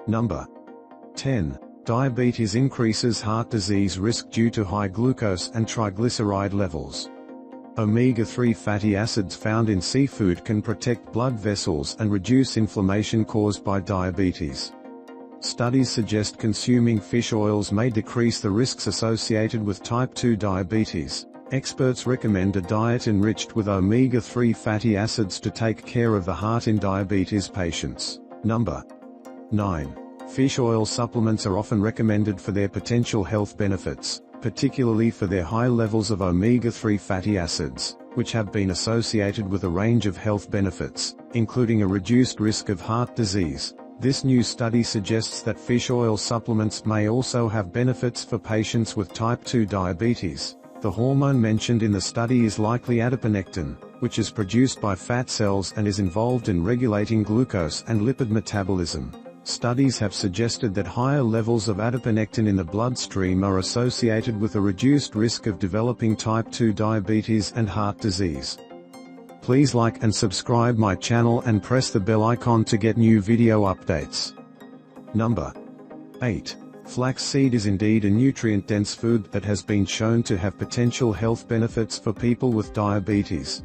Number 10. Diabetes increases heart disease risk due to high glucose and triglyceride levels. Omega-3 fatty acids found in seafood can protect blood vessels and reduce inflammation caused by diabetes. Studies suggest consuming fish oils may decrease the risks associated with type 2 diabetes. Experts recommend a diet enriched with omega-3 fatty acids to take care of the heart in diabetes patients. Number 9. Fish oil supplements are often recommended for their potential health benefits, particularly for their high levels of omega-3 fatty acids, which have been associated with a range of health benefits, including a reduced risk of heart disease. This new study suggests that fish oil supplements may also have benefits for patients with type 2 diabetes. The hormone mentioned in the study is likely adiponectin, which is produced by fat cells and is involved in regulating glucose and lipid metabolism. Studies have suggested that higher levels of adiponectin in the bloodstream are associated with a reduced risk of developing type 2 diabetes and heart disease. Please like and subscribe my channel and press the bell icon to get new video updates. Number 8. Flaxseed is indeed a nutrient-dense food that has been shown to have potential health benefits for people with diabetes.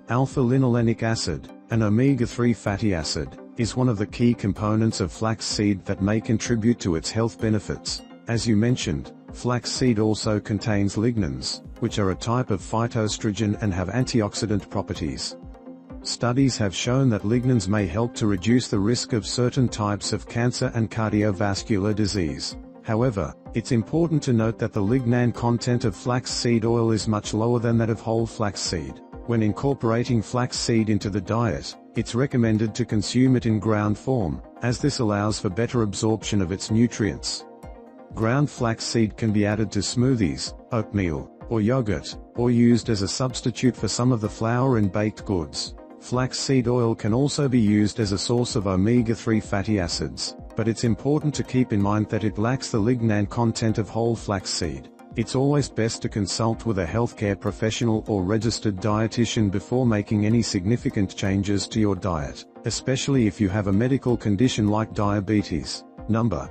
Alpha-linolenic acid, an omega-3 fatty acid, is one of the key components of flaxseed that may contribute to its health benefits. As you mentioned, flaxseed also contains lignans, which are a type of phytoestrogen and have antioxidant properties. Studies have shown that lignans may help to reduce the risk of certain types of cancer and cardiovascular disease. However, it's important to note that the lignan content of flaxseed oil is much lower than that of whole flaxseed. When incorporating flaxseed into the diet, it's recommended to consume it in ground form, as this allows for better absorption of its nutrients. Ground flaxseed can be added to smoothies, oatmeal, or yogurt, or used as a substitute for some of the flour in baked goods. Flaxseed oil can also be used as a source of omega-3 fatty acids, but it's important to keep in mind that it lacks the lignan content of whole flaxseed. It's always best to consult with a healthcare professional or registered dietitian before making any significant changes to your diet, especially if you have a medical condition like diabetes. Number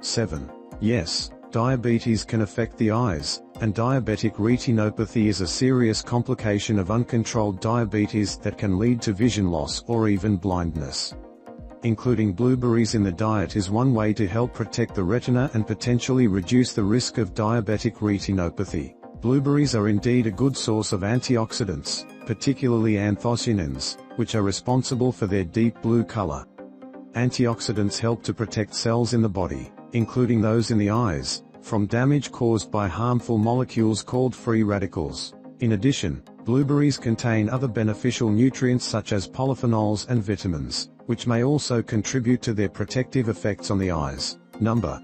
7. Yes, diabetes can affect the eyes, and diabetic retinopathy is a serious complication of uncontrolled diabetes that can lead to vision loss or even blindness. Including blueberries in the diet is one way to help protect the retina and potentially reduce the risk of diabetic retinopathy. Blueberries are indeed a good source of antioxidants, particularly anthocyanins, which are responsible for their deep blue color. Antioxidants help to protect cells in the body, including those in the eyes, from damage caused by harmful molecules called free radicals. In addition, blueberries contain other beneficial nutrients such as polyphenols and vitamins, which may also contribute to their protective effects on the eyes. Number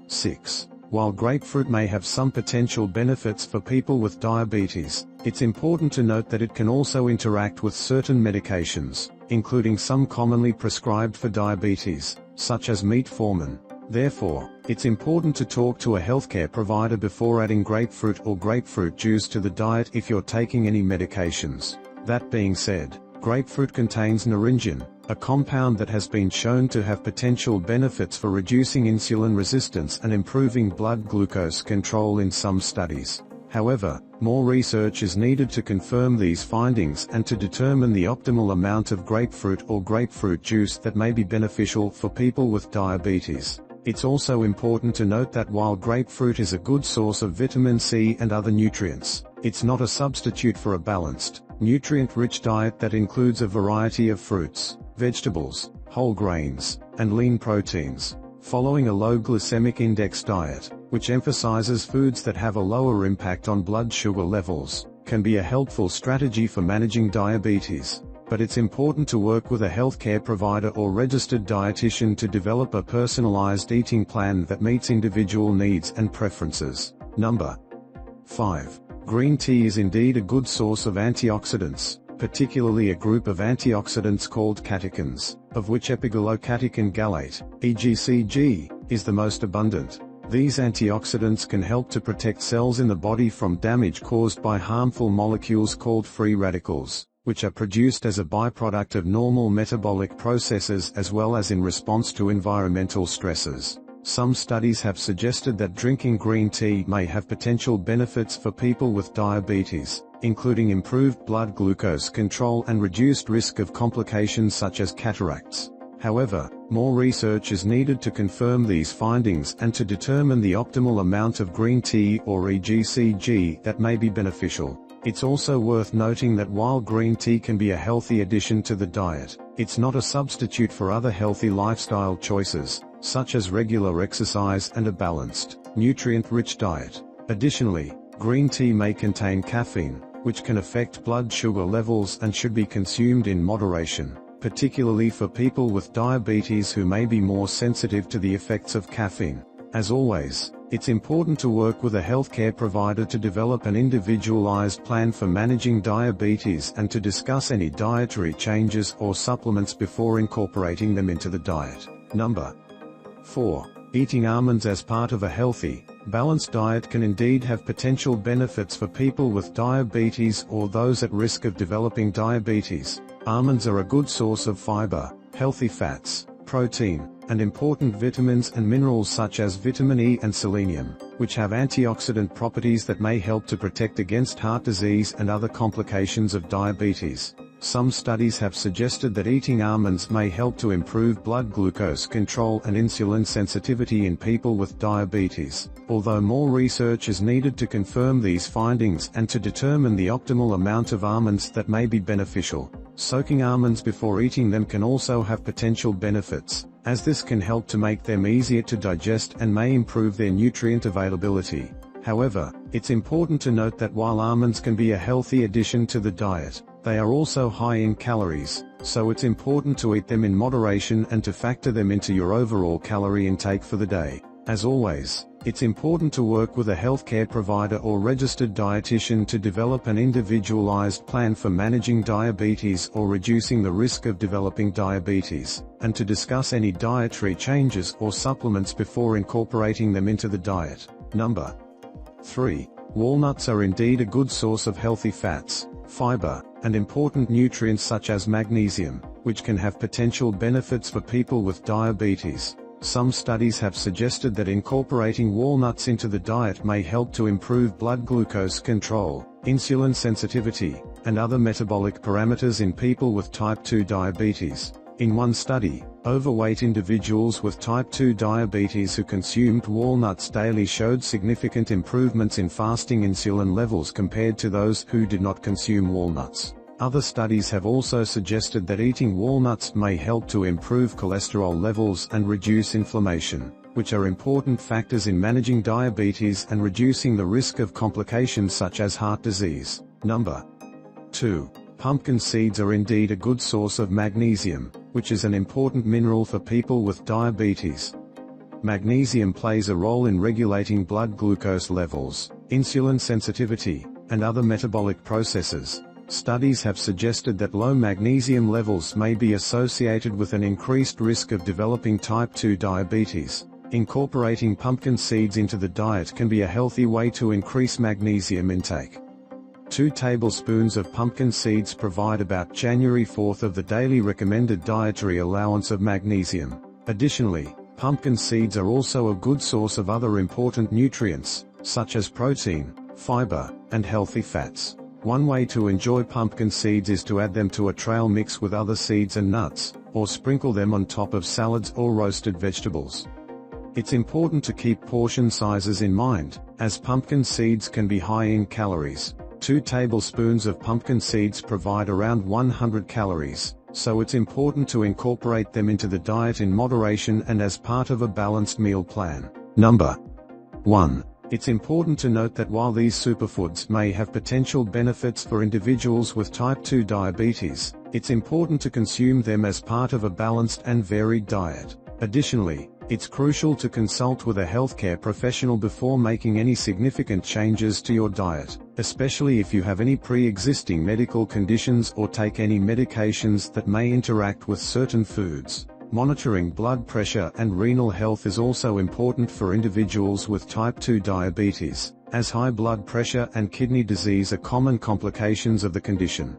6. While grapefruit may have some potential benefits for people with diabetes, it's important to note that it can also interact with certain medications, including some commonly prescribed for diabetes, such as metformin. Therefore, it's important to talk to a healthcare provider before adding grapefruit or grapefruit juice to the diet if you're taking any medications. That being said, grapefruit contains naringin, a compound that has been shown to have potential benefits for reducing insulin resistance and improving blood glucose control in some studies. However, more research is needed to confirm these findings and to determine the optimal amount of grapefruit or grapefruit juice that may be beneficial for people with diabetes. It's also important to note that while grapefruit is a good source of vitamin C and other nutrients, it's not a substitute for a balanced, nutrient-rich diet that includes a variety of fruits, vegetables, whole grains, and lean proteins. Following a low glycemic index diet, which emphasizes foods that have a lower impact on blood sugar levels, can be a helpful strategy for managing diabetes. But it's important to work with a healthcare provider or registered dietitian to develop a personalized eating plan that meets individual needs and preferences. Number 5. Green tea is indeed a good source of antioxidants, particularly a group of antioxidants called catechins, of which epigallocatechin gallate, EGCG, is the most abundant. These antioxidants can help to protect cells in the body from damage caused by harmful molecules called free radicals. which are produced as a byproduct of normal metabolic processes as well as in response to environmental stresses. Some studies have suggested that drinking green tea may have potential benefits for people with diabetes, including improved blood glucose control and reduced risk of complications such as cataracts. However, more research is needed to confirm these findings and to determine the optimal amount of green tea or EGCG that may be beneficial. It's also worth noting that while green tea can be a healthy addition to the diet, it's not a substitute for other healthy lifestyle choices, such as regular exercise and a balanced, nutrient-rich diet. Additionally, green tea may contain caffeine, which can affect blood sugar levels and should be consumed in moderation, particularly for people with diabetes who may be more sensitive to the effects of caffeine. As always, it's important to work with a healthcare provider to develop an individualized plan for managing diabetes and to discuss any dietary changes or supplements before incorporating them into the diet. Number 4. Eating almonds as part of a healthy, balanced diet can indeed have potential benefits for people with diabetes or those at risk of developing diabetes. Almonds are a good source of fiber, healthy fats, protein, and important vitamins and minerals such as vitamin E and selenium, which have antioxidant properties that may help to protect against heart disease and other complications of diabetes. Some studies have suggested that eating almonds may help to improve blood glucose control and insulin sensitivity in people with diabetes, although more research is needed to confirm these findings and to determine the optimal amount of almonds that may be beneficial. Soaking almonds before eating them can also have potential benefits, as this can help to make them easier to digest and may improve their nutrient availability. However, it's important to note that while almonds can be a healthy addition to the diet, they are also high in calories, so it's important to eat them in moderation and to factor them into your overall calorie intake for the day. As always, it's important to work with a healthcare provider or registered dietitian to develop an individualized plan for managing diabetes or reducing the risk of developing diabetes, and to discuss any dietary changes or supplements before incorporating them into the diet. Number 3. Walnuts are indeed a good source of healthy fats, fiber, and important nutrients such as magnesium, which can have potential benefits for people with diabetes. Some studies have suggested that incorporating walnuts into the diet may help to improve blood glucose control, insulin sensitivity, and other metabolic parameters in people with type 2 diabetes. In one study, overweight individuals with type 2 diabetes who consumed walnuts daily showed significant improvements in fasting insulin levels compared to those who did not consume walnuts. Other studies have also suggested that eating walnuts may help to improve cholesterol levels and reduce inflammation, which are important factors in managing diabetes and reducing the risk of complications such as heart disease. Number 2. Pumpkin seeds are indeed a good source of magnesium, which is an important mineral for people with diabetes. Magnesium plays a role in regulating blood glucose levels, insulin sensitivity, and other metabolic processes. Studies have suggested that low magnesium levels may be associated with an increased risk of developing type 2 diabetes. Incorporating pumpkin seeds into the diet can be a healthy way to increase magnesium intake. 2 tablespoons of pumpkin seeds provide about January 4th of the daily recommended dietary allowance of magnesium. Additionally, pumpkin seeds are also a good source of other important nutrients, such as protein, fiber, and healthy fats. One way to enjoy pumpkin seeds is to add them to a trail mix with other seeds and nuts, or sprinkle them on top of salads or roasted vegetables. It's important to keep portion sizes in mind, as pumpkin seeds can be high in calories. 2 tablespoons of pumpkin seeds provide around 100 calories, so it's important to incorporate them into the diet in moderation and as part of a balanced meal plan. Number 1. It's important to note that while these superfoods may have potential benefits for individuals with type 2 diabetes, it's important to consume them as part of a balanced and varied diet. Additionally, it's crucial to consult with a healthcare professional before making any significant changes to your diet, especially if you have any pre-existing medical conditions or take any medications that may interact with certain foods. Monitoring blood pressure and renal health is also important for individuals with type 2 diabetes, as high blood pressure and kidney disease are common complications of the condition.